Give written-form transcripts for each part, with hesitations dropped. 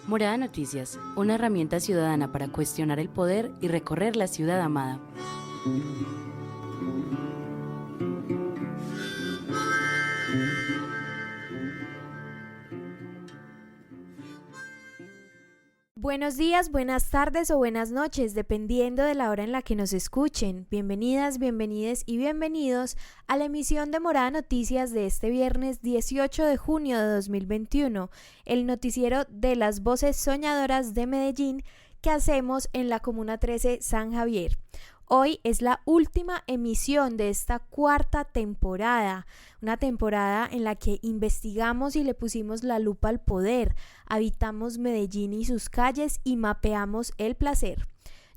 Morada Noticias, una herramienta ciudadana para cuestionar el poder y recorrer la ciudad amada. Buenos días, buenas tardes o buenas noches, dependiendo de la hora en la que nos escuchen. Bienvenidas, bienvenides y bienvenidos a la emisión de Morada Noticias de este viernes 18 de junio de 2021, el noticiero de las voces soñadoras de Medellín que hacemos en la Comuna 13 San Javier. Hoy es la última emisión de esta cuarta temporada, una temporada en la que investigamos y le pusimos la lupa al poder, habitamos Medellín y sus calles y mapeamos el placer.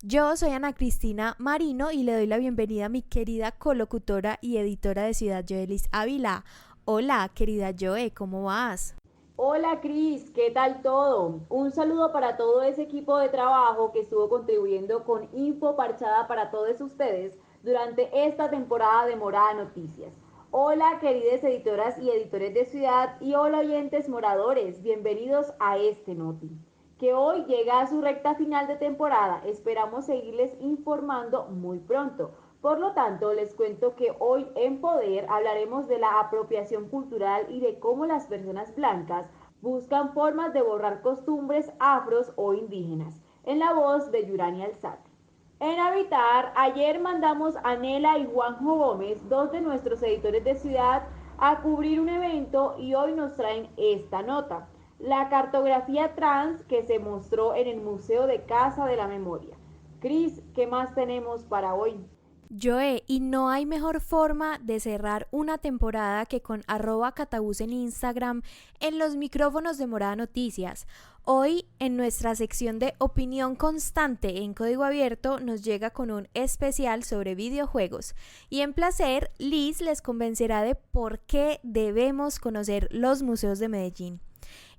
Yo soy Ana Cristina Marino y le doy la bienvenida a mi querida colocutora y editora de Ciudad Joelis Ávila. Hola, querida Joe, ¿cómo vas? Hola Cris, ¿qué tal todo? Un saludo para todo ese equipo de trabajo que estuvo contribuyendo con info parchada para todos ustedes durante esta temporada de Morada Noticias. Hola queridas editoras y editores de Ciudad y hola oyentes moradores, bienvenidos a este Noti, que hoy llega a su recta final de temporada. Esperamos seguirles informando muy pronto. Por lo tanto, les cuento que hoy en Poder hablaremos de la apropiación cultural y de cómo las personas blancas buscan formas de borrar costumbres afros o indígenas, en la voz de Yurani Alzate. En Habitar, ayer mandamos a Nela y Juanjo Gómez, dos de nuestros editores de Ciudad, a cubrir un evento y hoy nos traen esta nota: la cartografía trans que se mostró en el Museo de Casa de la Memoria. Cris, ¿qué más tenemos para hoy? Joe, y no hay mejor forma de cerrar una temporada que con @catabús en Instagram en los micrófonos de Morada Noticias. Hoy, en nuestra sección de opinión constante en código abierto, nos llega con un especial sobre videojuegos. Y en Placer, Liz les convencerá de por qué debemos conocer los museos de Medellín.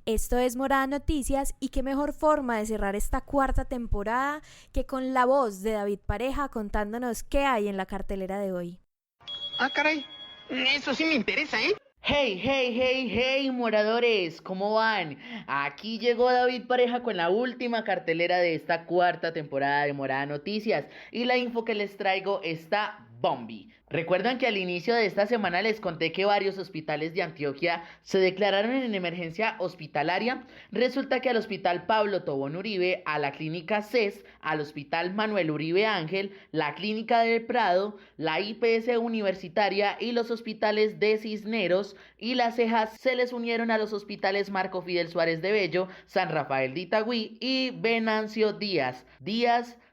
Esto es Morada Noticias y qué mejor forma de cerrar esta cuarta temporada que con la voz de David Pareja contándonos qué hay en la cartelera de hoy. Ah, caray, eso sí me interesa, ¿eh? Hey, moradores, ¿cómo van? Aquí llegó David Pareja con la última cartelera de esta cuarta temporada de Morada Noticias y la info que les traigo está bombi. ¿Recuerdan que al inicio de esta semana les conté que varios hospitales de Antioquia se declararon en emergencia hospitalaria? Resulta que al Hospital Pablo Tobón Uribe, a la Clínica CES, al Hospital Manuel Uribe Ángel, la Clínica del Prado, la IPS Universitaria y los hospitales de Cisneros y Las Cejas se les unieron a los hospitales Marco Fidel Suárez de Bello, San Rafael de Itagüí y Venancio Díaz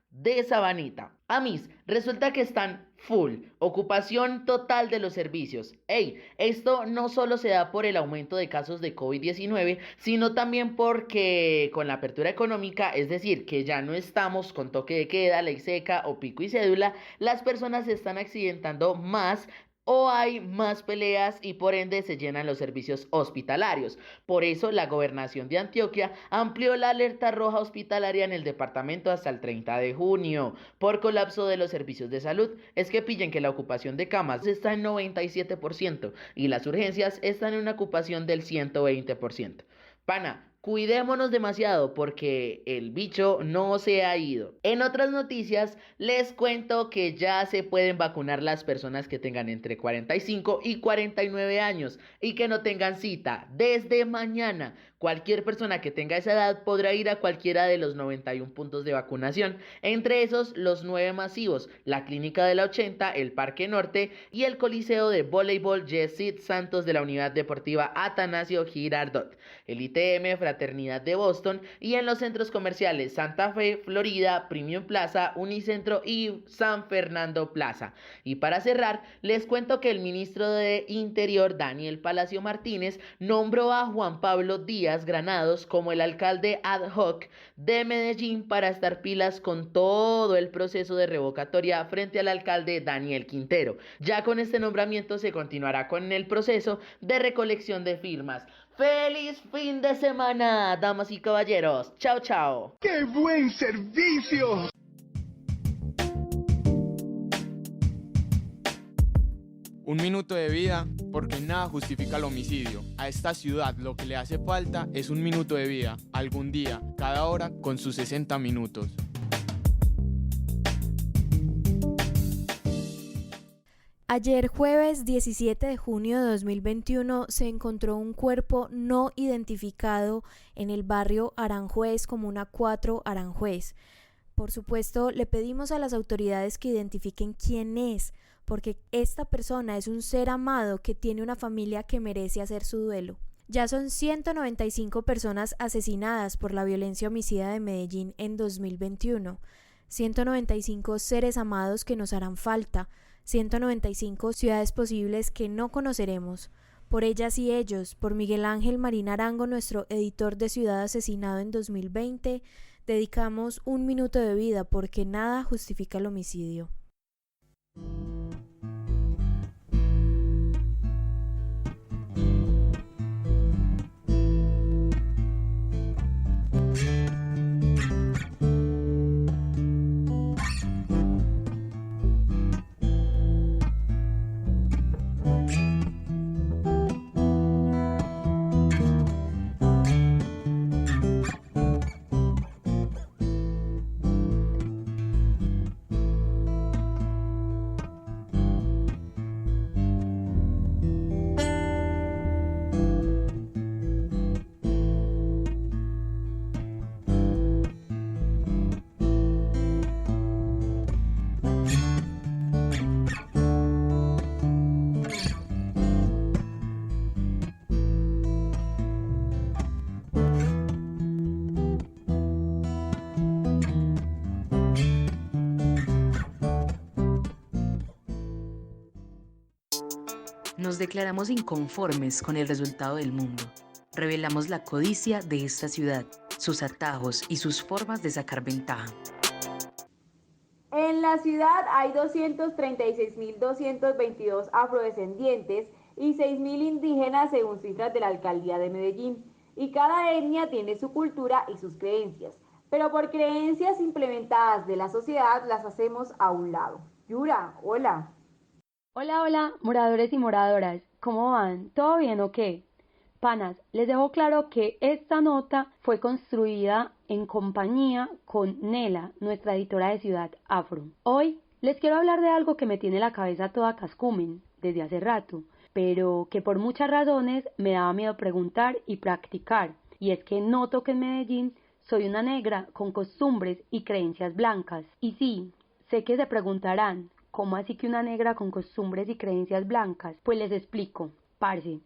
de Sabanita. Amis, resulta que están full, ocupación total de los servicios. Esto no solo se da por el aumento de casos de COVID-19, sino también porque con la apertura económica, es decir, que ya no estamos con toque de queda, ley seca o pico y cédula, las personas se están accidentando más o hay más peleas y por ende se llenan los servicios hospitalarios. Por eso la gobernación de Antioquia amplió la alerta roja hospitalaria en el departamento hasta el 30 de junio por colapso de los servicios de salud. Es que pillen que la ocupación de camas está en 97% y las urgencias están en una ocupación del 120%. Pana, cuidémonos demasiado porque el bicho no se ha ido. En otras noticias, les cuento que ya se pueden vacunar las personas que tengan entre 45 y 49 años y que no tengan cita. Desde mañana, cualquier persona que tenga esa edad podrá ir a cualquiera de los 91 puntos de vacunación. Entre esos, los 9 masivos, la Clínica de la 80, el Parque Norte y el Coliseo de Voleibol Yesid Santos de la Unidad Deportiva Atanasio Girardot, el ITM Fraternidad de Boston y en los centros comerciales Santa Fe, Florida, Premium Plaza, Unicentro y San Fernando Plaza. Y para cerrar, les cuento que el ministro de Interior, Daniel Palacio Martínez, nombró a Juan Pablo Díaz Granados como el alcalde ad hoc de Medellín para estar pilas con todo el proceso de revocatoria frente al alcalde Daniel Quintero. Ya con este nombramiento se continuará con el proceso de recolección de firmas. ¡Feliz fin de semana, damas y caballeros! ¡Chao, chao! ¡Qué buen servicio! Un minuto de vida porque nada justifica el homicidio. A esta ciudad lo que le hace falta es un minuto de vida, algún día, cada hora con sus 60 minutos. Ayer jueves 17 de junio de 2021 se encontró un cuerpo no identificado en el barrio Aranjuez, Comuna 4, Aranjuez. Por supuesto, le pedimos a las autoridades que identifiquen quién es, porque esta persona es un ser amado que tiene una familia que merece hacer su duelo. Ya son 195 personas asesinadas por la violencia homicida de Medellín en 2021, 195 seres amados que nos harán falta, 195 ciudades posibles que no conoceremos. Por ellas y ellos, por Miguel Ángel Marín Arango, nuestro editor de Ciudad asesinado en 2020, dedicamos un minuto de vida porque nada justifica el homicidio. Nos declaramos inconformes con el resultado del mundo. Revelamos la codicia de esta ciudad, sus atajos y sus formas de sacar ventaja. En la ciudad hay 236.222 afrodescendientes y 6.000 indígenas según cifras de la Alcaldía de Medellín. Y cada etnia tiene su cultura y sus creencias, pero por creencias implementadas de la sociedad las hacemos a un lado. Yura, hola. Hola, moradores y moradoras, ¿cómo van? ¿Todo bien o qué? Panas, les dejo claro que esta nota fue construida en compañía con Nela, nuestra editora de Ciudad Afro. Hoy les quiero hablar de algo que me tiene la cabeza toda cascumen desde hace rato, pero que por muchas razones me daba miedo preguntar y practicar, y es que noto que en Medellín soy una negra con costumbres y creencias blancas. Y sí, sé que se preguntarán, ¿cómo así que una negra con costumbres y creencias blancas? Pues les explico, parce.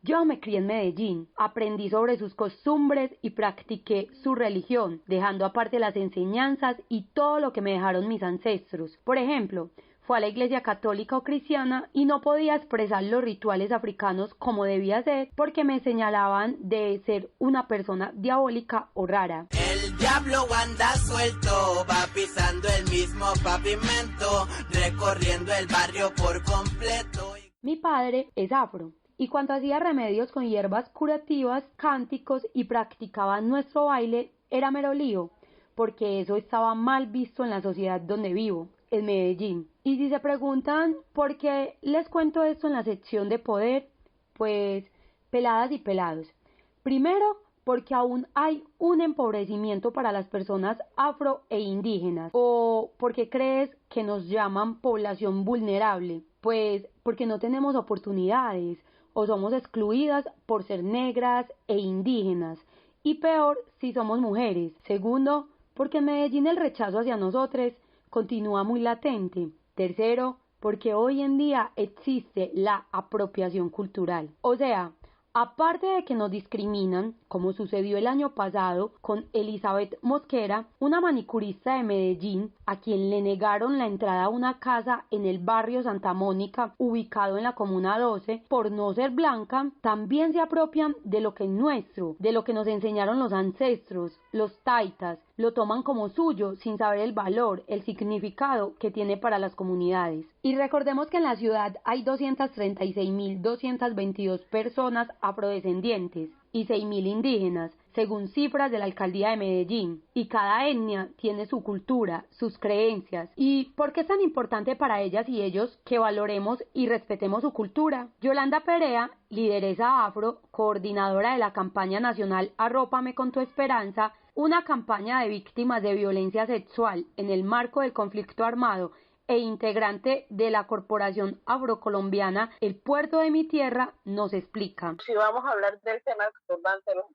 Yo me crié en Medellín, aprendí sobre sus costumbres y practiqué su religión, dejando aparte las enseñanzas y todo lo que me dejaron mis ancestros. Por ejemplo, fue a la iglesia católica o cristiana y no podía expresar los rituales africanos como debía ser porque me señalaban de ser una persona diabólica o rara. El diablo anda suelto, va pisando el mismo pavimento, recorriendo el barrio por completo. Mi padre es afro. Y cuando hacía remedios con hierbas curativas, cánticos y practicaba nuestro baile, era mero lío, porque eso estaba mal visto en la sociedad donde vivo, en Medellín. Y si se preguntan por qué les cuento esto en la sección de poder, pues peladas y pelados. Primero, porque aún hay un empobrecimiento para las personas afro e indígenas. ¿O porque crees que nos llaman población vulnerable? Pues porque no tenemos oportunidades o somos excluidas por ser negras e indígenas, y peor si somos mujeres. Segundo, porque en Medellín el rechazo hacia nosotros continúa muy latente. Tercero, porque hoy en día existe la apropiación cultural. O sea, aparte de que nos discriminan, como sucedió el año pasado con Elizabeth Mosquera, una manicurista de Medellín, a quien le negaron la entrada a una casa en el barrio Santa Mónica, ubicado en la Comuna 12, por no ser blanca, también se apropian de lo que es nuestro, de lo que nos enseñaron los ancestros, los taitas, lo toman como suyo sin saber el valor, el significado que tiene para las comunidades. Y recordemos que en la ciudad hay 236.222 personas afrodescendientes y 6.000 indígenas, según cifras de la alcaldía de Medellín. Y cada etnia tiene su cultura, sus creencias. ¿Y por qué es tan importante para ellas y ellos que valoremos y respetemos su cultura? Yolanda Perea, lideresa afro, coordinadora de la campaña nacional Arrópame con tu esperanza, una campaña de víctimas de violencia sexual en el marco del conflicto armado e integrante de la corporación afrocolombiana El Puerto de mi Tierra, nos explica. Si vamos a hablar del tema del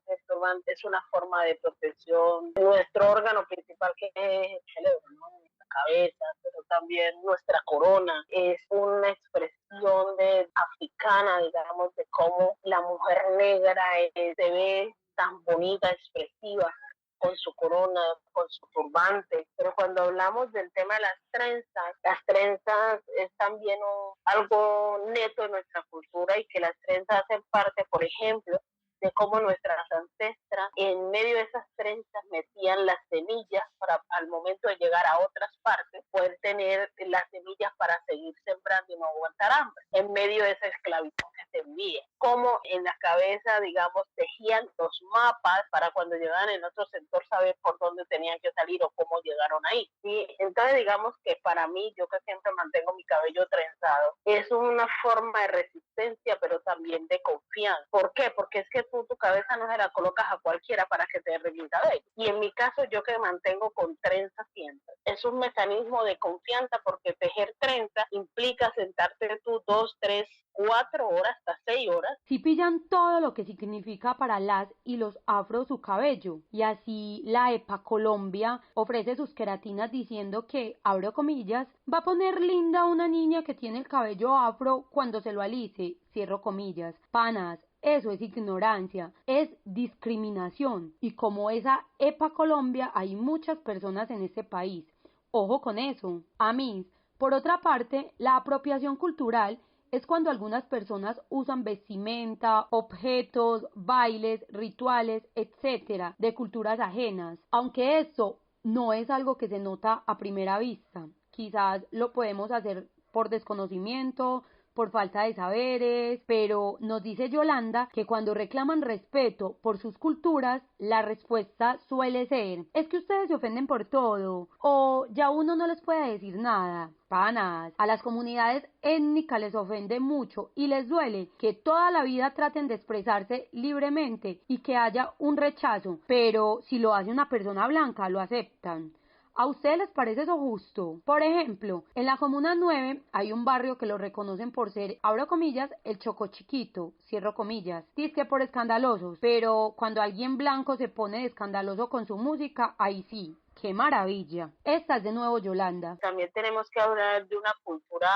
estorbante es una forma de protección. Nuestro órgano principal, que es el cerebro, ¿no? Nuestra cabeza, pero también nuestra corona, es una expresión africana, digamos, de cómo la mujer negra se ve tan bonita, expresiva, con su corona, con su turbante. Pero cuando hablamos del tema de las trenzas es también algo neto de nuestra cultura, y que las trenzas hacen parte, por ejemplo, de cómo nuestras ancestras en medio de esas trenzas metían las semillas para al momento de llegar a otras partes poder tener las semillas para seguir sembrando y no aguantar hambre en medio de esa esclavitud que se vivía. Como en la cabeza, digamos, tejían los mapas para cuando llegaban en otro sector saber por dónde tenían que salir o cómo llegaron ahí. ¿Sí? Entonces digamos que para mí, yo que siempre mantengo mi cabello trenzado, es una forma de resistencia pero también de confianza. ¿Por qué? Porque es que tu cabeza no se la colocas a cualquiera para que te arregle el cabello. Y en mi caso, yo que mantengo con trenza siempre, es un mecanismo de confianza, porque tejer trenza implica sentarte tú 2, 3, 4 horas, hasta 6 horas. Si pillan todo lo que significa para las y los afro su cabello, y así la EPA Colombia ofrece sus queratinas diciendo que, abro comillas, va a poner linda una niña que tiene el cabello afro cuando se lo alice, cierro comillas. Panas, eso es ignorancia, es discriminación, y como esa EPA Colombia hay muchas personas en este país. Ojo con eso. Amis, por otra parte, la apropiación cultural es cuando algunas personas usan vestimenta, objetos, bailes, rituales, etcétera, de culturas ajenas, aunque eso no es algo que se nota a primera vista. Quizás lo podemos hacer por desconocimiento, por falta de saberes, pero nos dice Yolanda que cuando reclaman respeto por sus culturas, la respuesta suele ser: es que ustedes se ofenden por todo, o ya uno no les puede decir nada. Panas, a las comunidades étnicas les ofende mucho y les duele que toda la vida traten de expresarse libremente y que haya un rechazo, pero si lo hace una persona blanca, lo aceptan. ¿A ustedes les parece eso justo? Por ejemplo, en la Comuna 9 hay un barrio que lo reconocen por ser, abro comillas, el Choco Chiquito, cierro comillas, dizque por escandalosos, pero cuando alguien blanco se pone de escandaloso con su música, ahí sí. ¡Qué maravilla! Esta es de nuevo Yolanda. También tenemos que hablar de una cultura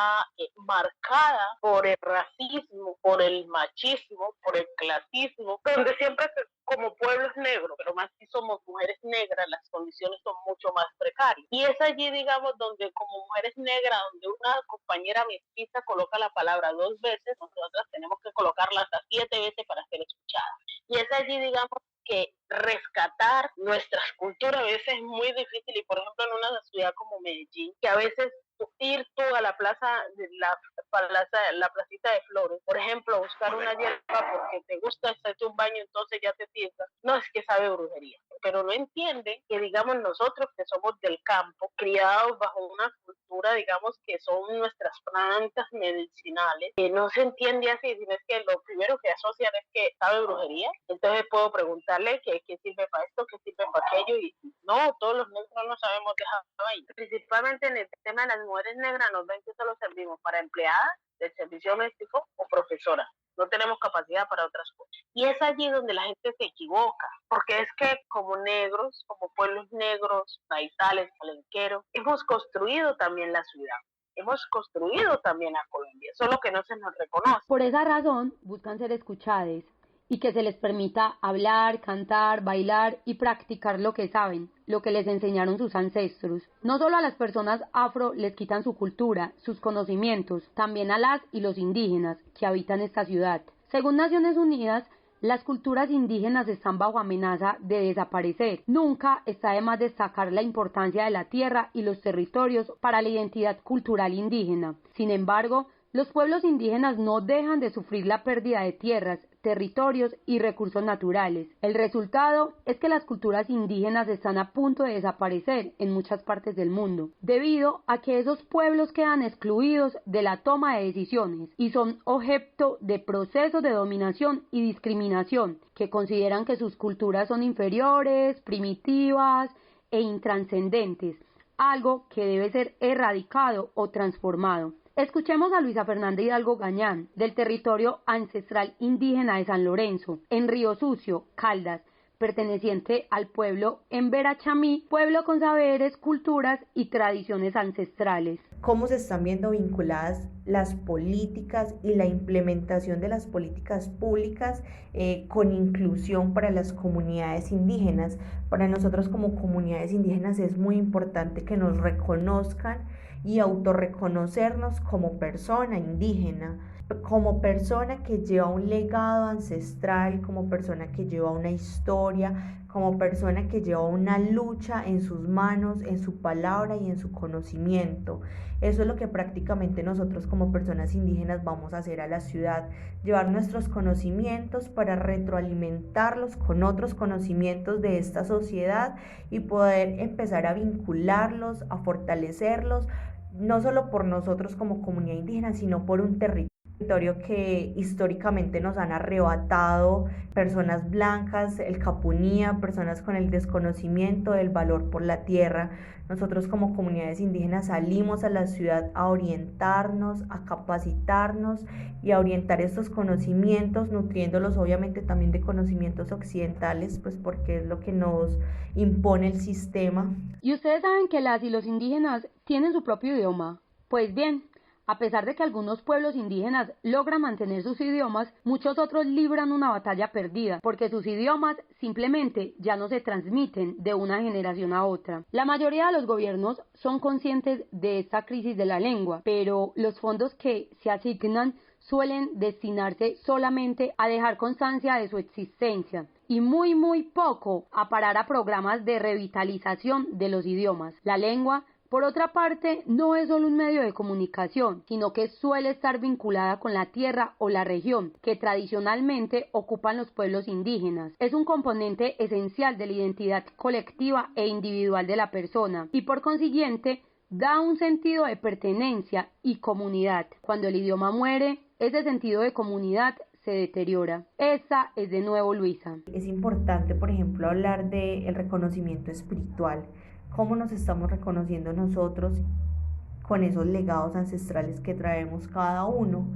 marcada por el racismo, por el machismo, por el clasismo, donde siempre como pueblos negros, pero más si somos mujeres negras, las condiciones son mucho más precarias. Y es allí, digamos, donde como mujeres negras, donde una compañera mestiza coloca la palabra 2 veces, nosotras tenemos que colocarla hasta 7 veces para ser escuchada. Y es allí, digamos, que rescatar nuestras culturas a veces es muy difícil, y por ejemplo en una ciudad como Medellín, que a veces ir tú a la plaza, la placita de flores, por ejemplo, a buscar una hierba porque te gusta hacerte un baño, entonces ya te piensas, no, es que sabe brujería, pero no entienden que, digamos, nosotros que somos del campo, criados bajo una cultura, digamos, que son nuestras plantas medicinales, que no se entiende así, sino es que lo primero que asocian es que sabe brujería. Entonces puedo preguntarle qué sirve para esto, qué sirve para aquello, y no, todos los negros no sabemos dejarlo ahí. Principalmente en el tema de las mujeres negras nos ven que solo servimos para empleadas del servicio doméstico o profesoras. No tenemos capacidad para otras cosas. Y es allí donde la gente se equivoca, porque es que como negros, como pueblos negros, paisales, palenqueros, hemos construido también la ciudad. Hemos construido también a Colombia, solo que no se nos reconoce. Por esa razón, buscan ser escuchadas y que se les permita hablar, cantar, bailar y practicar lo que saben, lo que les enseñaron sus ancestros. No solo a las personas afro les quitan su cultura, sus conocimientos, también a las y los indígenas que habitan esta ciudad. Según Naciones Unidas, las culturas indígenas están bajo amenaza de desaparecer. Nunca está de más destacar la importancia de la tierra y los territorios para la identidad cultural indígena. Sin embargo, Los pueblos indígenas no dejan de sufrir la pérdida de tierras, territorios y recursos naturales. El resultado es que las culturas indígenas están a punto de desaparecer en muchas partes del mundo, debido a que esos pueblos quedan excluidos de la toma de decisiones y son objeto de procesos de dominación y discriminación, que consideran que sus culturas son inferiores, primitivas e intranscendentes, algo que debe ser erradicado o transformado. Escuchemos a Luisa Fernanda Hidalgo Gañán, del territorio ancestral indígena de San Lorenzo, en Río Sucio, Caldas, perteneciente al pueblo Embera-Chamí, pueblo con saberes, culturas y tradiciones ancestrales. ¿Cómo se están viendo vinculadas las políticas y la implementación de las políticas públicas con inclusión para las comunidades indígenas? Para nosotros como comunidades indígenas es muy importante que nos reconozcan y autorreconocernos como persona indígena, como persona que lleva un legado ancestral, como persona que lleva una historia, como persona que lleva una lucha en sus manos, en su palabra y en su conocimiento. Eso es lo que prácticamente nosotros como personas indígenas vamos a hacer a la ciudad, llevar nuestros conocimientos para retroalimentarlos con otros conocimientos de esta sociedad y poder empezar a vincularlos, a fortalecerlos, no solo por nosotros como comunidad indígena, sino por un territorio que históricamente nos han arrebatado personas blancas, el capunía, personas con el desconocimiento del valor por la tierra. Nosotros como comunidades indígenas salimos a la ciudad a orientarnos, a capacitarnos y a orientar estos conocimientos, nutriéndolos obviamente también de conocimientos occidentales, pues porque es lo que nos impone el sistema. ¿Y ustedes saben que las y los indígenas tienen su propio idioma? Pues bien, a pesar de que algunos pueblos indígenas logran mantener sus idiomas, muchos otros libran una batalla perdida, porque sus idiomas simplemente ya no se transmiten de una generación a otra. La mayoría de los gobiernos son conscientes de esta crisis de la lengua, pero los fondos que se asignan suelen destinarse solamente a dejar constancia de su existencia y muy poco a parar a programas de revitalización de los idiomas. La lengua, por otra parte, no es solo un medio de comunicación, sino que suele estar vinculada con la tierra o la región que tradicionalmente ocupan los pueblos indígenas. Es un componente esencial de la identidad colectiva e individual de la persona y por consiguiente da un sentido de pertenencia y comunidad. Cuando el idioma muere, ese sentido de comunidad se deteriora. Esa es de nuevo Luisa. Es importante, por ejemplo, hablar del reconocimiento espiritual. Cómo nos estamos reconociendo nosotros con esos legados ancestrales que traemos cada uno.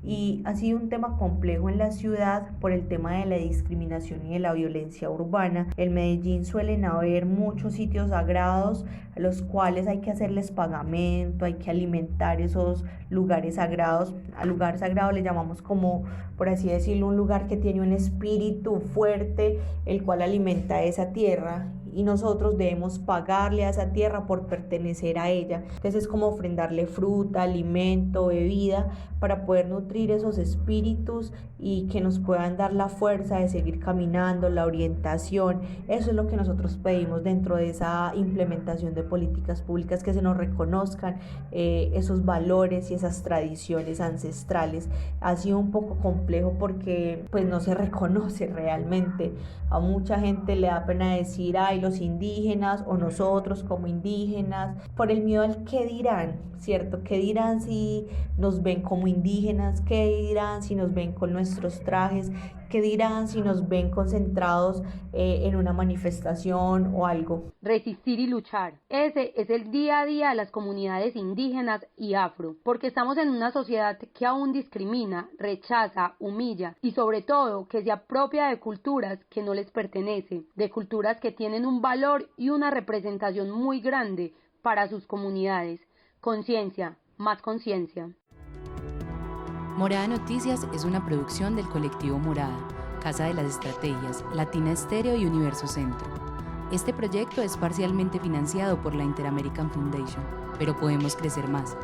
Y ha sido un tema complejo en la ciudad por el tema de la discriminación y de la violencia urbana. En Medellín suelen haber muchos sitios sagrados a los cuales hay que hacerles pagamento, hay que alimentar esos lugares sagrados. Al lugar sagrado le llamamos como, por así decirlo, un lugar que tiene un espíritu fuerte, el cual alimenta esa tierra. Y nosotros debemos pagarle a esa tierra por pertenecer a ella. Entonces es como ofrendarle fruta, alimento, bebida para poder nutrir esos espíritus y que nos puedan dar la fuerza de seguir caminando, la orientación. Eso es lo que nosotros pedimos dentro de esa implementación de políticas públicas, que se nos reconozcan esos valores y esas tradiciones ancestrales. Ha sido un poco complejo porque pues no se reconoce realmente. A mucha gente le da pena decir, ay, los indígenas o nosotros como indígenas, por el miedo al qué dirán, ¿cierto? ¿Qué dirán si nos ven como indígenas? ¿Qué dirán si nos ven con nuestros trajes? ¿Qué dirán si nos ven concentrados en una manifestación o algo? Resistir y luchar. Ese es el día a día de las comunidades indígenas y afro, porque estamos en una sociedad que aún discrimina, rechaza, humilla y sobre todo que se apropia de culturas que no les pertenecen, de culturas que tienen un valor y una representación muy grande para sus comunidades. Conciencia, más conciencia. Morada Noticias es una producción del colectivo Morada, Casa de las Estrategias, Latina Estéreo y Universo Centro. Este proyecto es parcialmente financiado por la Inter-American Foundation, pero podemos crecer más.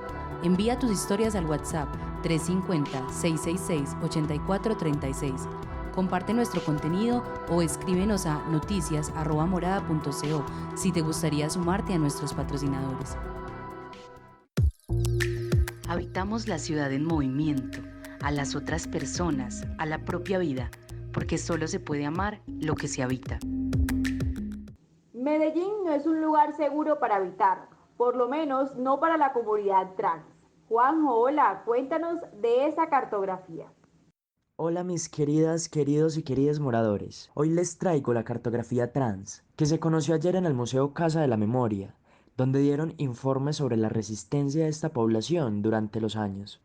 Envía tus historias al WhatsApp 350-666-8436. Comparte nuestro contenido o escríbenos a noticias@morada.co si te gustaría sumarte a nuestros patrocinadores. Habitamos la ciudad en movimiento, a las otras personas, a la propia vida, porque solo se puede amar lo que se habita. Medellín no es un lugar seguro para habitar, por lo menos no para la comunidad trans. Juanjo, hola, cuéntanos de esa cartografía. Hola mis queridas, queridos y queridas moradores. Hoy les traigo la cartografía trans, que se conoció ayer en el Museo Casa de la Memoria, donde dieron informes sobre la resistencia de esta población durante los años.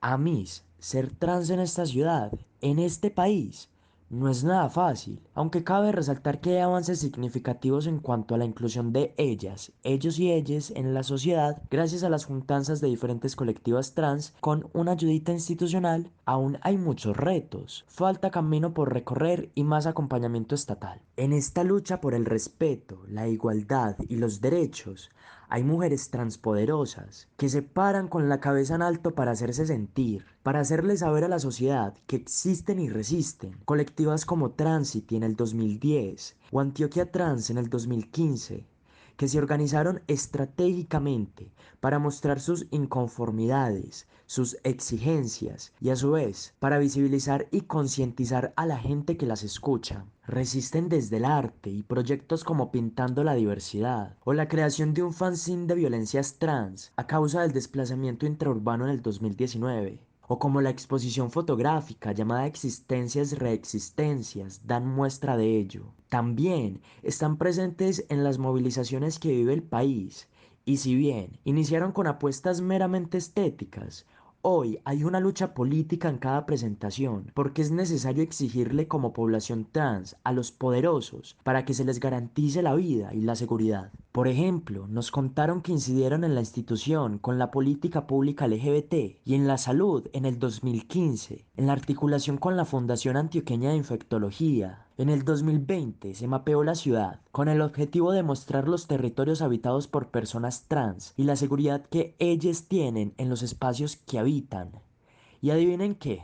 Ser trans en esta ciudad, en este país, no es nada fácil, aunque cabe resaltar que hay avances significativos en cuanto a la inclusión de ellas, ellos y ellas en la sociedad gracias a las juntanzas de diferentes colectivas trans con una ayudita institucional. Aún hay muchos retos, falta camino por recorrer y más acompañamiento estatal. En esta lucha por el respeto, la igualdad y los derechos, hay mujeres transpoderosas que se paran con la cabeza en alto para hacerse sentir, para hacerle saber a la sociedad que existen y resisten. Colectivas como Transity en el 2010 o Antioquia Trans en el 2015, que se organizaron estratégicamente para mostrar sus inconformidades, sus exigencias y a su vez para visibilizar y concientizar a la gente que las escucha. Resisten desde el arte y proyectos como Pintando la Diversidad o la creación de un fanzine de violencias trans a causa del desplazamiento intraurbano en el 2019. O como la exposición fotográfica llamada Existencias Reexistencias dan muestra de ello. También están presentes en las movilizaciones que vive el país, y si bien iniciaron con apuestas meramente estéticas, hoy hay una lucha política en cada presentación, porque es necesario exigirle como población trans a los poderosos para que se les garantice la vida y la seguridad. Por ejemplo, nos contaron que incidieron en la institución con la política pública LGBT y en la salud en el 2015, en la articulación con la Fundación Antioqueña de Infectología. En el 2020 se mapeó la ciudad con el objetivo de mostrar los territorios habitados por personas trans y la seguridad que ellas tienen en los espacios que habitan. Y adivinen qué,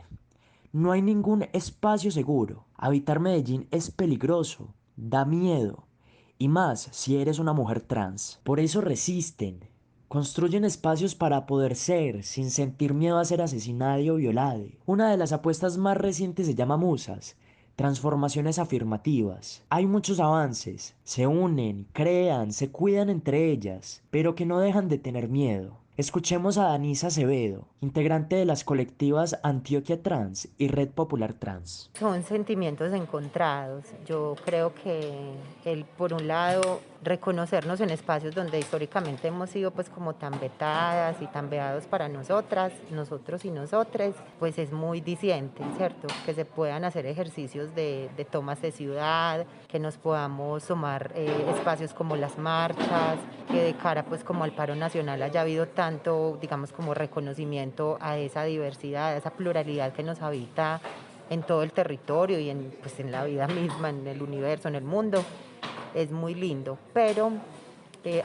no hay ningún espacio seguro. Habitar Medellín es peligroso, da miedo, y más si eres una mujer trans. Por eso resisten. Construyen espacios para poder ser, sin sentir miedo a ser asesinada o violada. Una de las apuestas más recientes se llama Musas, transformaciones afirmativas. Hay muchos avances, se unen, crean, se cuidan entre ellas, pero que no dejan de tener miedo. Escuchemos a Danisa Acevedo, integrante de las colectivas Antioquia Trans y Red Popular Trans. Son sentimientos encontrados. Yo creo que por un lado, reconocernos en espacios donde históricamente hemos sido pues como tan vetadas y tan vedados para nosotras, nosotros y nosotres, pues es muy diciente, ¿cierto? Que se puedan hacer ejercicios de tomas de ciudad, que nos podamos tomar espacios como las marchas, que de cara pues como al paro nacional haya habido tanto, digamos, como reconocimiento a esa diversidad, a esa pluralidad que nos habita en todo el territorio y en la vida misma, en el universo, en el mundo. Es muy lindo, pero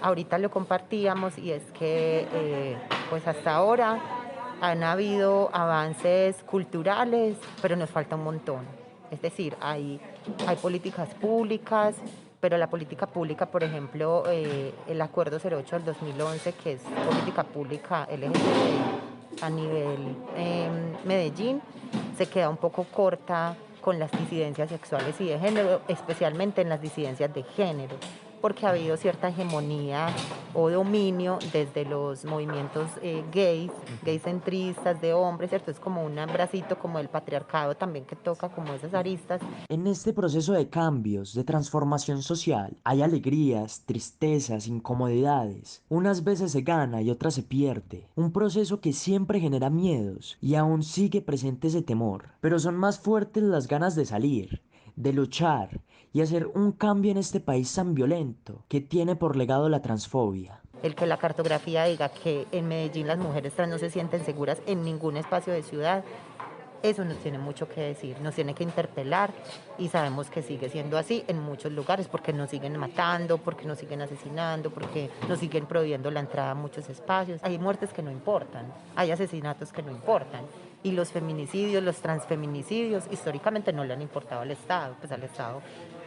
ahorita lo compartíamos y es que pues hasta ahora han habido avances culturales, pero nos falta un montón. Es decir, hay políticas públicas, pero la política pública, por ejemplo, el Acuerdo 08 del 2011, que es política pública LGBT a nivel Medellín, se queda un poco corta con las disidencias sexuales y de género, especialmente en las disidencias de género, porque ha habido cierta hegemonía o dominio desde los movimientos gay centristas de hombres, ¿cierto? Es como un bracito como el patriarcado también que toca como esas aristas. En este proceso de cambios, de transformación social, hay alegrías, tristezas, incomodidades. Unas veces se gana y otras se pierde. Un proceso que siempre genera miedos y aún sigue presente ese temor. Pero son más fuertes las ganas de salir, de luchar y hacer un cambio en este país tan violento que tiene por legado la transfobia. El que la cartografía diga que en Medellín las mujeres trans no se sienten seguras en ningún espacio de ciudad, eso nos tiene mucho que decir, nos tiene que interpelar y sabemos que sigue siendo así en muchos lugares porque nos siguen matando, porque nos siguen asesinando, porque nos siguen prohibiendo la entrada a muchos espacios. Hay muertes que no importan, hay asesinatos que no importan. Y los feminicidios, los transfeminicidios, históricamente no le han importado al Estado. Pues al Estado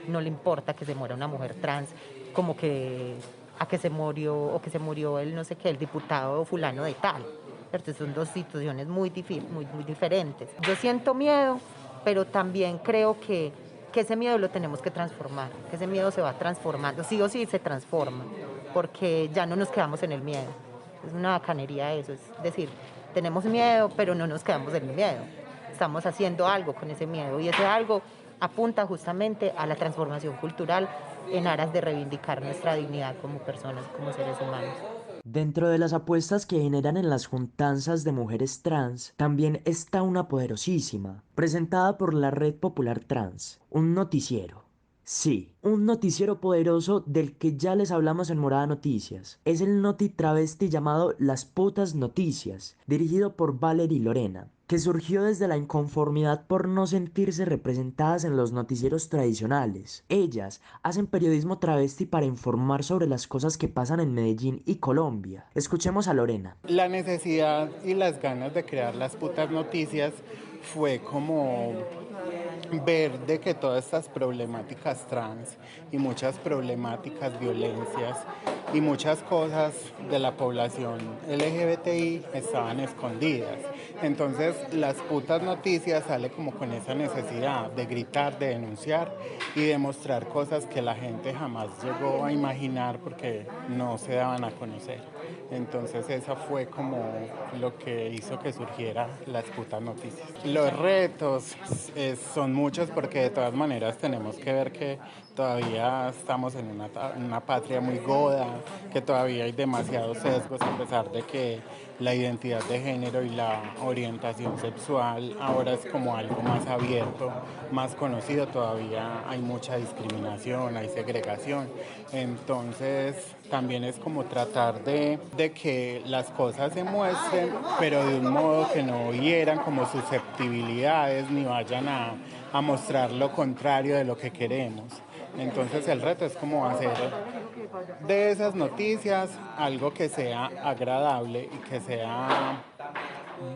no le importa que se muera una mujer trans, como que a que se murió, o que se murió el no sé qué, el diputado fulano de tal. ¿cierto? Son dos situaciones muy diferentes. Yo siento miedo, pero también creo que ese miedo lo tenemos que transformar, que ese miedo se va transformando, sí o sí se transforma, porque ya no nos quedamos en el miedo. Es una bacanería eso, es decir, tenemos miedo, pero no nos quedamos en el miedo. Estamos haciendo algo con ese miedo y ese algo apunta justamente a la transformación cultural en aras de reivindicar nuestra dignidad como personas, como seres humanos. Dentro de las apuestas que generan en las juntanzas de mujeres trans, también está una poderosísima, presentada por la Red Popular Trans, un noticiero. Sí, un noticiero poderoso del que ya les hablamos en Morada Noticias. Es el noti travesti llamado Las Putas Noticias, dirigido por Valerie Lorena, que surgió desde la inconformidad por no sentirse representadas en los noticieros tradicionales. Ellas hacen periodismo travesti para informar sobre las cosas que pasan en Medellín y Colombia. Escuchemos a Lorena. La necesidad y las ganas de crear Las Putas Noticias fue como ver de que todas estas problemáticas trans y muchas problemáticas, violencias y muchas cosas de la población LGBTI estaban escondidas. Entonces Las Putas Noticias sale como con esa necesidad de gritar, de denunciar y de mostrar cosas que la gente jamás llegó a imaginar porque no se daban a conocer. Entonces esa fue como lo que hizo que surgiera Las Putas Noticias. Los retos son muchos porque de todas maneras tenemos que ver que todavía estamos en una patria muy goda, que todavía hay demasiados sesgos a pesar de que la identidad de género y la orientación sexual ahora es como algo más abierto, más conocido. Todavía hay mucha discriminación, hay segregación. Entonces también es como tratar de que las cosas se muestren, pero de un modo que no hieran como susceptibilidades ni vayan a mostrar lo contrario de lo que queremos. Entonces el reto es como hacer de esas noticias algo que sea agradable y que sea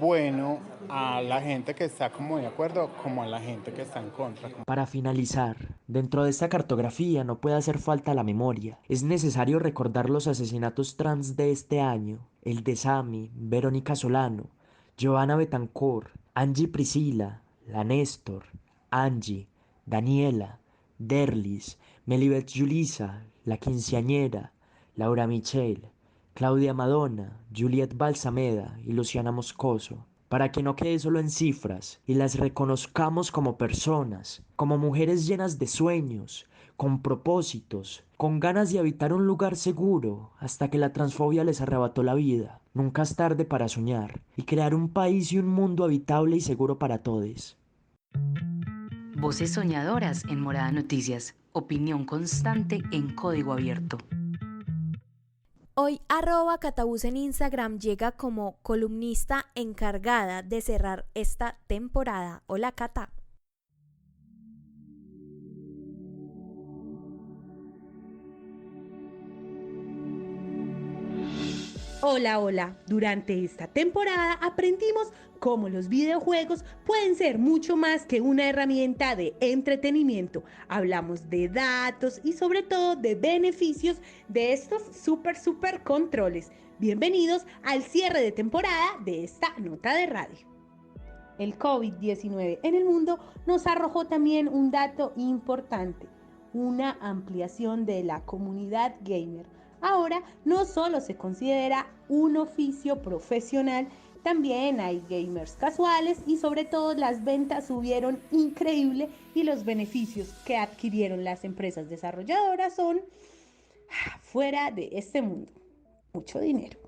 bueno a la gente que está como de acuerdo como a la gente que está en contra. Para finalizar, dentro de esta cartografía no puede hacer falta la memoria. Es necesario recordar los asesinatos trans de este año, el de Sami, Verónica Solano, Joana Betancourt, Angie Priscila, la Néstor, Angie, Daniela, Derlis, Melibeth Yulisa, la quinceañera, Laura Michelle, Claudia Madonna, Juliet Balsameda y Luciana Moscoso, para que no quede solo en cifras y las reconozcamos como personas, como mujeres llenas de sueños, con propósitos, con ganas de habitar un lugar seguro hasta que la transfobia les arrebató la vida. Nunca es tarde para soñar y crear un país y un mundo habitable y seguro para todos. Voces soñadoras en Morada Noticias. Opinión constante en código abierto. Hoy @Catabús en Instagram llega como columnista encargada de cerrar esta temporada. Hola, Cata. Hola, hola. Durante esta temporada aprendimos cómo los videojuegos pueden ser mucho más que una herramienta de entretenimiento. Hablamos de datos y sobre todo de beneficios de estos super controles. Bienvenidos al cierre de temporada de esta nota de radio. El COVID-19 en el mundo nos arrojó también un dato importante, una ampliación de la comunidad gamer. Ahora no solo se considera un oficio profesional, también hay gamers casuales y sobre todo las ventas subieron increíble y los beneficios que adquirieron las empresas desarrolladoras son fuera de este mundo. Mucho dinero.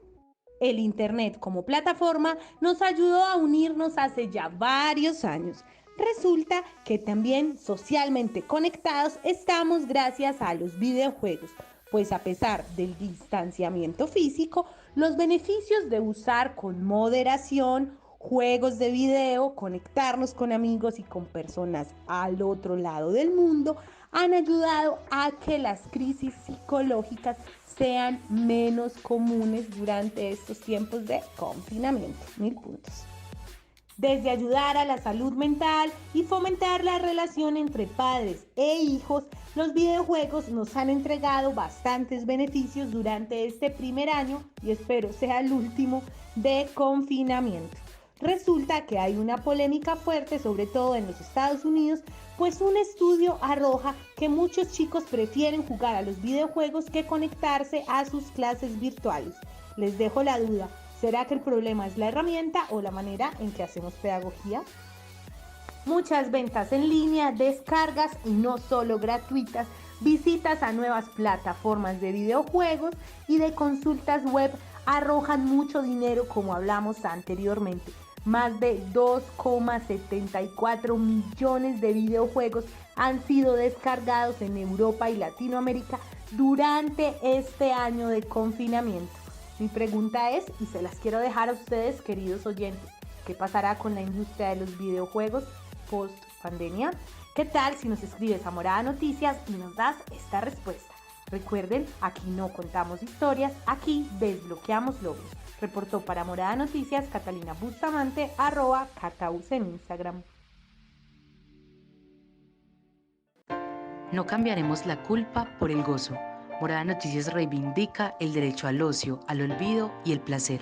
El Internet como plataforma nos ayudó a unirnos hace ya varios años. Resulta que también socialmente conectados estamos gracias a los videojuegos. Pues a pesar del distanciamiento físico, los beneficios de usar con moderación juegos de video, conectarnos con amigos y con personas al otro lado del mundo, han ayudado a que las crisis psicológicas sean menos comunes durante estos tiempos de confinamiento. 1000 puntos. Desde ayudar a la salud mental y fomentar la relación entre padres e hijos, los videojuegos nos han entregado bastantes beneficios durante este primer año, y espero sea el último, de confinamiento. Resulta que hay una polémica fuerte, sobre todo en los Estados Unidos, pues un estudio arroja que muchos chicos prefieren jugar a los videojuegos que conectarse a sus clases virtuales. Les dejo la duda, ¿será que el problema es la herramienta o la manera en que hacemos pedagogía? Muchas ventas en línea, descargas y no solo gratuitas, visitas a nuevas plataformas de videojuegos y de consultas web arrojan mucho dinero, como hablamos anteriormente. Más de 2,74 millones de videojuegos han sido descargados en Europa y Latinoamérica durante este año de confinamiento. Mi pregunta es, y se las quiero dejar a ustedes, queridos oyentes, ¿qué pasará con la industria de los videojuegos post pandemia? ¿Qué tal si nos escribes a Morada Noticias y nos das esta respuesta? Recuerden, aquí no contamos historias, aquí desbloqueamos logros. Reportó para Morada Noticias Catalina Bustamante, @Cataus en Instagram. No cambiaremos la culpa por el gozo. Morada Noticias reivindica el derecho al ocio, al olvido y el placer.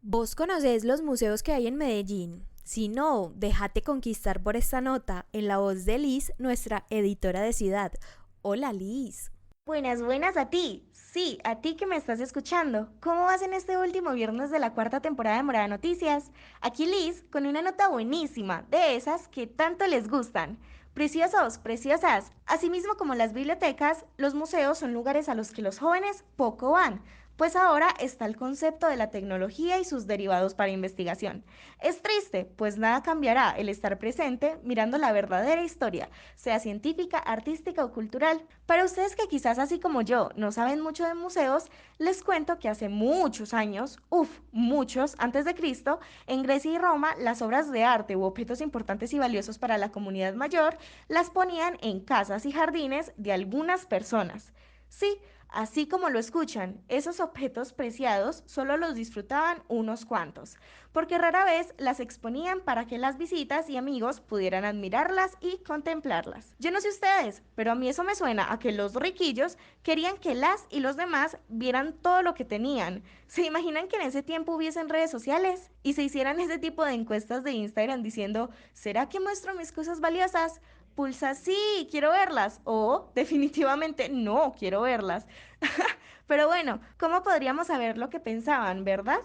¿Vos conocés los museos que hay en Medellín? Si no, déjate conquistar por esta nota en la voz de Liz, nuestra editora de ciudad. Hola, Liz. Buenas a ti. Sí, a ti que me estás escuchando. ¿Cómo vas en este último viernes de la cuarta temporada de Morada Noticias? Aquí Liz con una nota buenísima, de esas que tanto les gustan. Preciosos, preciosas. Asimismo como las bibliotecas, los museos son lugares a los que los jóvenes poco van, pues ahora está el concepto de la tecnología y sus derivados para investigación. Es triste, pues nada cambiará el estar presente mirando la verdadera historia, sea científica, artística o cultural. Para ustedes que quizás así como yo no saben mucho de museos, les cuento que hace muchos años, muchos antes de Cristo, en Grecia y Roma, las obras de arte u objetos importantes y valiosos para la comunidad mayor las ponían en casas y jardines de algunas personas. Sí, así como lo escuchan, esos objetos preciados solo los disfrutaban unos cuantos, porque rara vez las exponían para que las visitas y amigos pudieran admirarlas y contemplarlas. Yo no sé ustedes, pero a mí eso me suena a que los riquillos querían que las y los demás vieran todo lo que tenían. ¿Se imaginan que en ese tiempo hubiesen redes sociales y se hicieran ese tipo de encuestas de Instagram diciendo, ¿será que muestro mis cosas valiosas? Pulsa sí, quiero verlas, o definitivamente no quiero verlas. Pero bueno, ¿cómo podríamos saber lo que pensaban, verdad?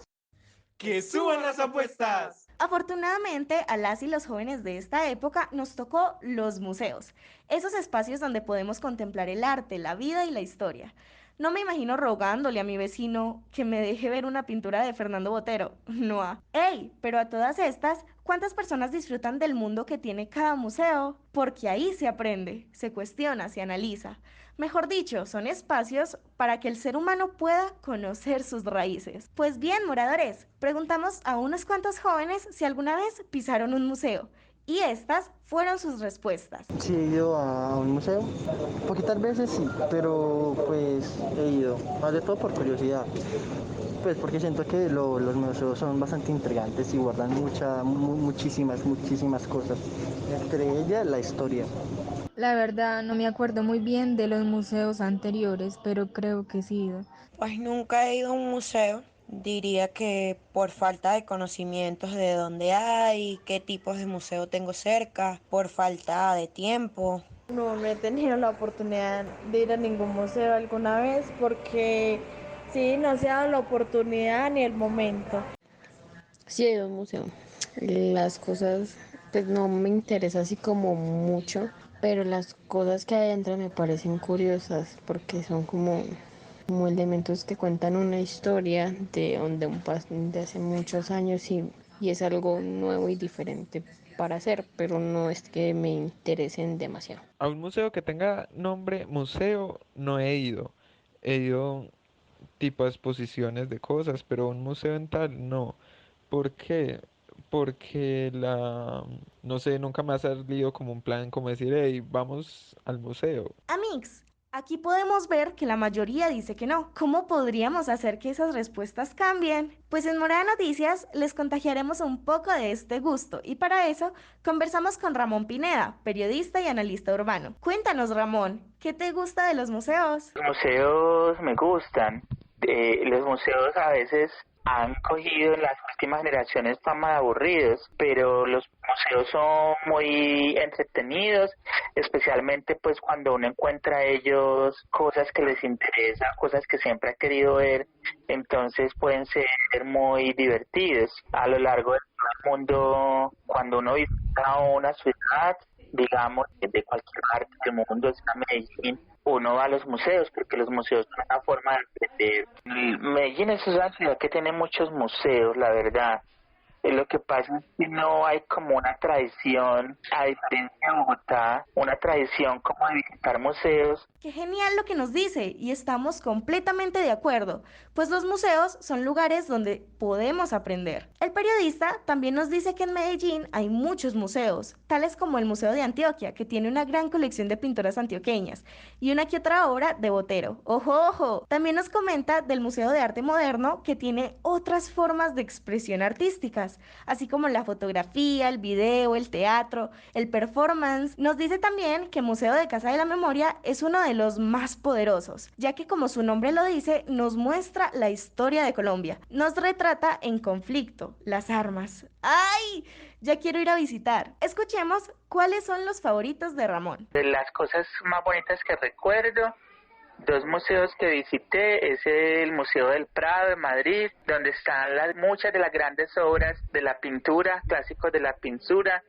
¡Que suban las apuestas! Afortunadamente, a las y los jóvenes de esta época nos tocó los museos, esos espacios donde podemos contemplar el arte, la vida y la historia. No me imagino rogándole a mi vecino que me deje ver una pintura de Fernando Botero. No. ¡Ey! Pero a todas estas, ¿cuántas personas disfrutan del mundo que tiene cada museo? Porque ahí se aprende, se cuestiona, se analiza. Mejor dicho, son espacios para que el ser humano pueda conocer sus raíces. Pues bien, moradores, preguntamos a unos cuantos jóvenes si alguna vez pisaron un museo. Y estas fueron sus respuestas. Sí, he ido a un museo, poquitas veces sí, pero pues he ido, más de todo por curiosidad, pues porque siento que los museos son bastante intrigantes y guardan muchísimas cosas, entre ellas la historia. La verdad no me acuerdo muy bien de los museos anteriores, pero creo que sí he ido. Pues nunca he ido a un museo. Diría que por falta de conocimientos de dónde hay, qué tipos de museo tengo cerca, por falta de tiempo. No he tenido la oportunidad de ir a ningún museo alguna vez porque sí, no se ha dado la oportunidad ni el momento. Sí he ido a un museo. Las cosas pues no me interesa así como mucho, pero las cosas que hay adentro me parecen curiosas porque son como elementos que cuentan una historia de hace muchos años y es algo nuevo y diferente para hacer, pero no es que me interesen demasiado. A un museo que tenga nombre museo no he ido. He ido tipo a exposiciones de cosas, pero un museo en tal no. ¿Por qué? Porque no sé, nunca me ha salido como un plan como decir, hey, vamos al museo. Amix, Aquí podemos ver que la mayoría dice que no. ¿Cómo podríamos hacer que esas respuestas cambien? Pues en Morada Noticias les contagiaremos un poco de este gusto y para eso conversamos con Ramón Pineda, periodista y analista urbano. Cuéntanos, Ramón, ¿qué te gusta de los museos? Los museos me gustan. Los museos a veces han cogido en las últimas generaciones fama de aburridos, pero los museos son muy entretenidos, especialmente pues cuando uno encuentra a ellos cosas que les interesan, cosas que siempre ha querido ver, entonces pueden ser muy divertidos. A lo largo del mundo, cuando uno visita una ciudad, digamos, de cualquier parte del mundo, sea Medellín, uno va a los museos porque los museos son una forma de aprender. Medellín es una ciudad que tiene muchos museos, la verdad. Lo que pasa es que no hay como una tradición, a diferencia de Bogotá, una tradición como de visitar museos. ¡Qué genial lo que nos dice! Y estamos completamente de acuerdo, pues los museos son lugares donde podemos aprender. El periodista también nos dice que en Medellín hay muchos museos, tales como el Museo de Antioquia, que tiene una gran colección de pinturas antioqueñas, y una que otra obra de Botero. ¡Ojo, ojo! También nos comenta del Museo de Arte Moderno, que tiene otras formas de expresión artísticas, así como la fotografía, el video, el teatro, el performance. Nos dice también que el Museo de Casa de la Memoria es uno de los más poderosos, ya que como su nombre lo dice, nos muestra la historia de Colombia. Nos retrata en conflicto, las armas. ¡Ay! Ya quiero ir a visitar. Escuchemos cuáles son los favoritos de Ramón. De las cosas más bonitas que recuerdo, dos museos que visité es el Museo del Prado de Madrid, donde están muchas de las grandes obras de la pintura, clásicos de la pintura,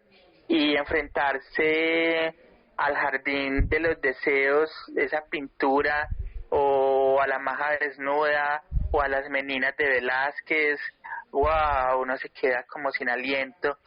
y enfrentarse al Jardín de los Deseos, esa pintura, o a la Maja Desnuda, o a las Meninas de Velázquez. ¡Wow! Uno se queda como sin aliento,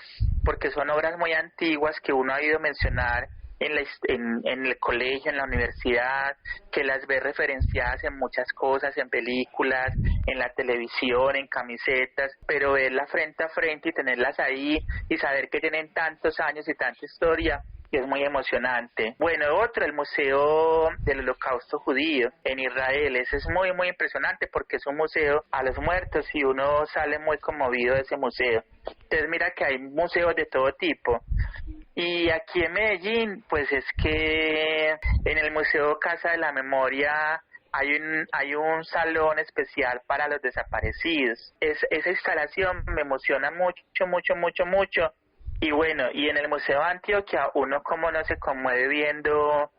porque son obras muy antiguas que uno ha oído mencionar en el colegio, en la universidad, que las ve referenciadas en muchas cosas, en películas, en la televisión, en camisetas, pero verlas frente a frente y tenerlas ahí y saber que tienen tantos años y tanta historia, es muy emocionante. Bueno, otro, el Museo del Holocausto Judío en Israel. Ese es muy, muy impresionante porque es un museo a los muertos y uno sale muy conmovido de ese museo. Entonces mira que hay museos de todo tipo. Y aquí en Medellín, pues es que en el Museo Casa de la Memoria hay un salón especial para los desaparecidos. Esa instalación me emociona mucho. Y bueno, y en el Museo de Antioquia uno como no se conmueve viendo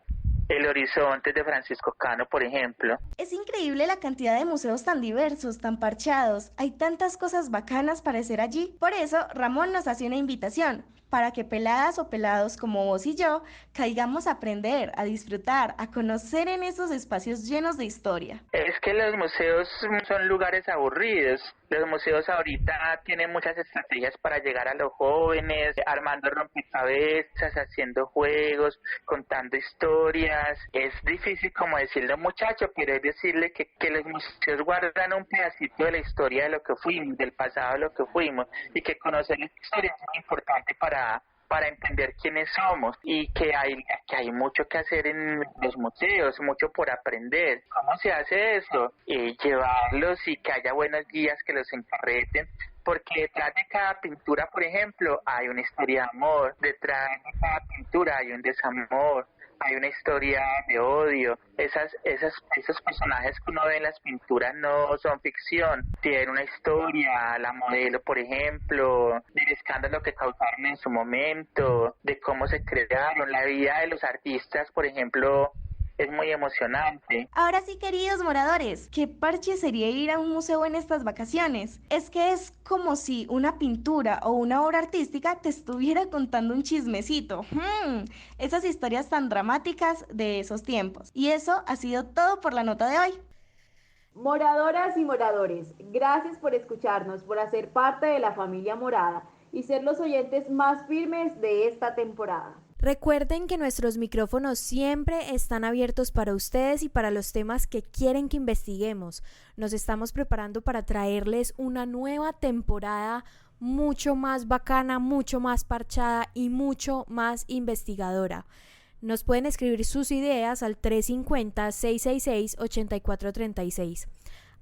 el horizonte de Francisco Cano, por ejemplo. Es increíble la cantidad de museos tan diversos, tan parchados. Hay tantas cosas bacanas para hacer allí. Por eso, Ramón nos hace una invitación para que peladas o pelados como vos y yo caigamos a aprender, a disfrutar, a conocer en esos espacios llenos de historia. Es que los museos son lugares aburridos. Los museos ahorita tienen muchas estrategias para llegar a los jóvenes, armando rompecabezas, haciendo juegos, contando historias. Es difícil como decirle a un muchacho, pero es decirle que los museos guardan un pedacito de la historia de lo que fuimos, del pasado de lo que fuimos, y que conocer la historia es muy importante para entender quiénes somos, y que hay mucho que hacer en los museos, mucho por aprender. ¿Cómo se hace eso? Llevarlos y que haya buenos guías que los encarreten, porque detrás de cada pintura, por ejemplo, hay una historia de amor, detrás de cada pintura hay un desamor, hay una historia de odio. Esos personajes que uno ve en las pinturas no son ficción, tienen una historia. La modelo, por ejemplo, del escándalo que causaron en su momento, de cómo se crearon, la vida de los artistas, por ejemplo, es muy emocionante. Ahora sí, queridos moradores, ¿qué parche sería ir a un museo en estas vacaciones? Es que es como si una pintura o una obra artística te estuviera contando un chismecito. Esas historias tan dramáticas de esos tiempos. Y eso ha sido todo por la nota de hoy. Moradoras y moradores, gracias por escucharnos, por hacer parte de la familia Morada y ser los oyentes más firmes de esta temporada. Recuerden que nuestros micrófonos siempre están abiertos para ustedes y para los temas que quieren que investiguemos. Nos estamos preparando para traerles una nueva temporada mucho más bacana, mucho más parchada y mucho más investigadora. Nos pueden escribir sus ideas al 350-666-8436.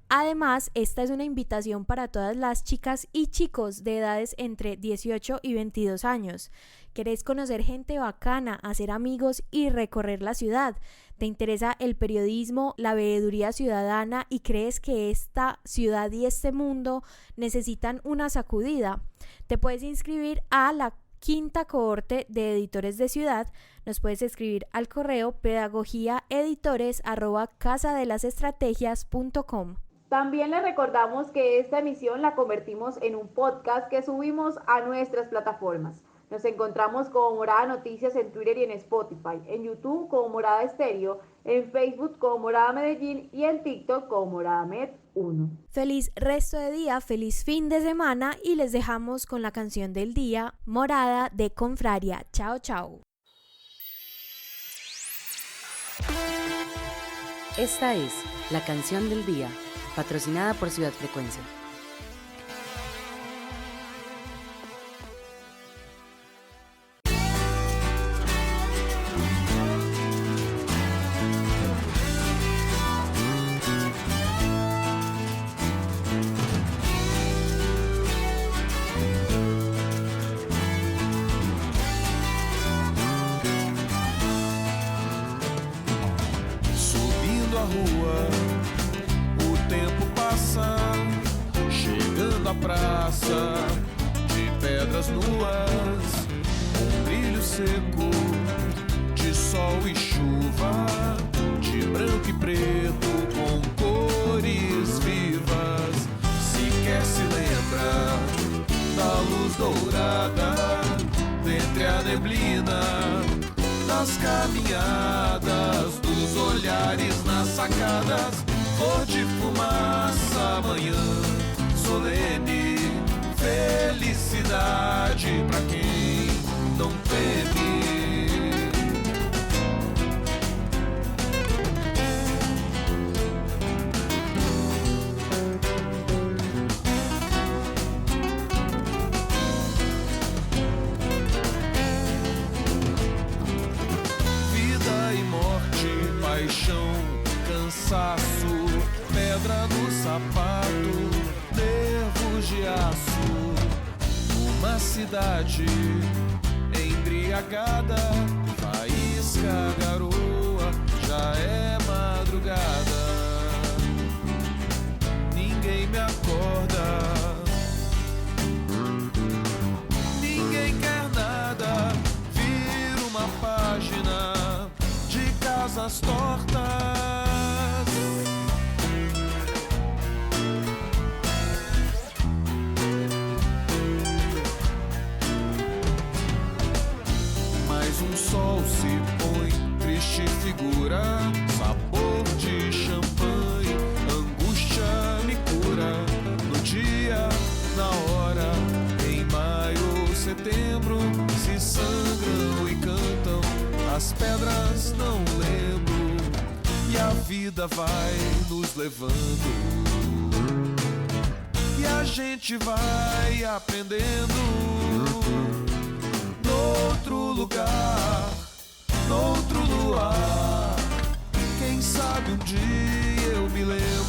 Además, esta es una invitación para todas las chicas y chicos de edades entre 18 y 22 años. ¿Querés conocer gente bacana, hacer amigos y recorrer la ciudad? ¿Te interesa el periodismo, la veeduría ciudadana y crees que esta ciudad y este mundo necesitan una sacudida? Te puedes inscribir a la 5ª cohorte de editores de ciudad. Nos puedes escribir al correo pedagogiaeditores@casadelasestrategias.com. También les recordamos que esta emisión la convertimos en un podcast que subimos a nuestras plataformas. Nos encontramos como Morada Noticias en Twitter y en Spotify, en YouTube como Morada Estéreo, en Facebook como Morada Medellín y en TikTok como Morada Med 1. Feliz resto de día, feliz fin de semana y les dejamos con la canción del día, Morada de Confraria. Chao, chao. Esta es la canción del día, patrocinada por Ciudad Frecuencia. Subindo a rua, o tempo passa, chegando à praça, de pedras nuas, um brilho seco, de sol e chuva, de branco e preto, com cores vivas. Sequer se lembra da luz dourada, dentre a neblina, das caminhadas, dos olhares nas sacadas, cor de fumaça, manhã solene, felicidade pra quem não teme. Paixão, cansaço, pedra no sapato, nervos de aço. Uma cidade embriagada, faísca, garoa, já é madrugada. Ninguém me acorda, ninguém quer nada. Vira uma página de casas tortas. Mais um sol se põe, triste figura, sabor de champanhe, angústia me cura. No dia, na hora, em maio ou setembro, se sangram e cantam. As pedras não lembro, e a vida vai nos levando, e a gente vai aprendendo. Noutro lugar, noutro luar, quem sabe um dia eu me lembro.